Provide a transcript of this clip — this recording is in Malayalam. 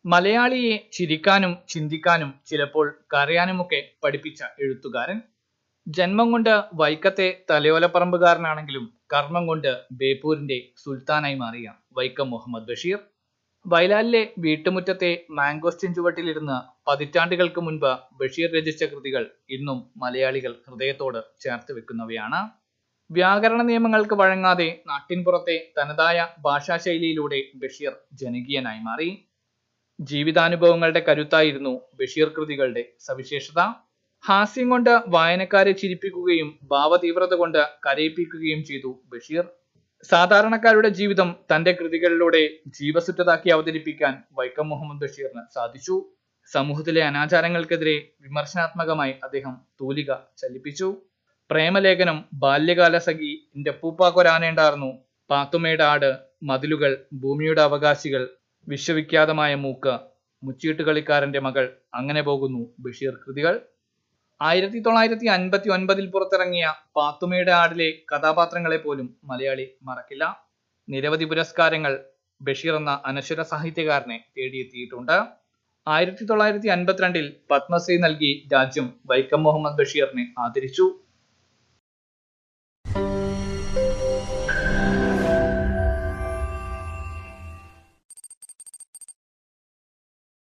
മലയാളിയെ ചിരിക്കാനും ചിന്തിക്കാനും ചിലപ്പോൾ കരയാനുമൊക്കെ പഠിപ്പിച്ച എഴുത്തുകാരൻ. ജന്മം കൊണ്ട് വൈക്കത്തെ തലയോലപ്പറമ്പുകാരനാണെങ്കിലും കർമ്മം കൊണ്ട് ബേപ്പൂരിന്റെ സുൽത്താനായി മാറിയ വൈക്കം മുഹമ്മദ് ബഷീർ. വയലാലിലെ വീട്ടുമുറ്റത്തെ മാംഗോസ്റ്റിൻ ചുവട്ടിലിരുന്ന് പതിറ്റാണ്ടുകൾക്ക് മുൻപ് ബഷീർ രചിച്ച കൃതികൾ ഇന്നും മലയാളികൾ ഹൃദയത്തോട് ചേർത്ത് വെക്കുന്നവയാണ്. വ്യാകരണ നിയമങ്ങൾക്ക് വഴങ്ങാതെ നാട്ടിൻപുറത്തെ തനതായ ഭാഷാശൈലിയിലൂടെ ബഷീർ ജനകീയനായി മാറി. ജീവിതാനുഭവങ്ങളുടെ കരുത്തായിരുന്നു ബഷീർ കൃതികളുടെ സവിശേഷത. ഹാസ്യം കൊണ്ട് വായനക്കാരെ ചിരിപ്പിക്കുകയും ഭാവതീവ്രത കൊണ്ട് കരയിപ്പിക്കുകയും ചെയ്തു ബഷീർ. സാധാരണക്കാരുടെ ജീവിതം തന്റെ കൃതികളിലൂടെ ജീവസുറ്റതാക്കി അവതരിപ്പിക്കാൻ വൈക്കം മുഹമ്മദ് ബഷീറിന് സാധിച്ചു. സമൂഹത്തിലെ അനാചാരങ്ങൾക്കെതിരെ വിമർശനാത്മകമായി അദ്ദേഹം തൂലിക ചലിപ്പിച്ചു. പ്രേമലേഖനം, ബാല്യകാല സഖി, എന്റെ പൂപ്പാ കൊരാനേണ്ടാർന്നു, പാത്തുമ്മയുടെ ആട്, മതിലുകൾ, ഭൂമിയുടെ അവകാശികൾ, വിശ്വവിഖ്യാതമായ മൂക്ക്, മുച്ചീട്ടുകളിക്കാരന്റെ മകൾ, അങ്ങനെ പോകുന്നു ബഷീർ കൃതികൾ. 1959 പുറത്തിറങ്ങിയ പാത്തുമ്മയുടെ ആടിലെ കഥാപാത്രങ്ങളെ പോലും മലയാളി മറക്കില്ല. നിരവധി പുരസ്കാരങ്ങൾ ബഷീർ എന്ന അനശ്വര സാഹിത്യകാരനെ തേടിയെത്തിയിട്ടുണ്ട്. 1952 പത്മശ്രീ നൽകി രാജ്യം വൈക്കം മുഹമ്മദ് ബഷീറിനെ ആദരിച്ചു.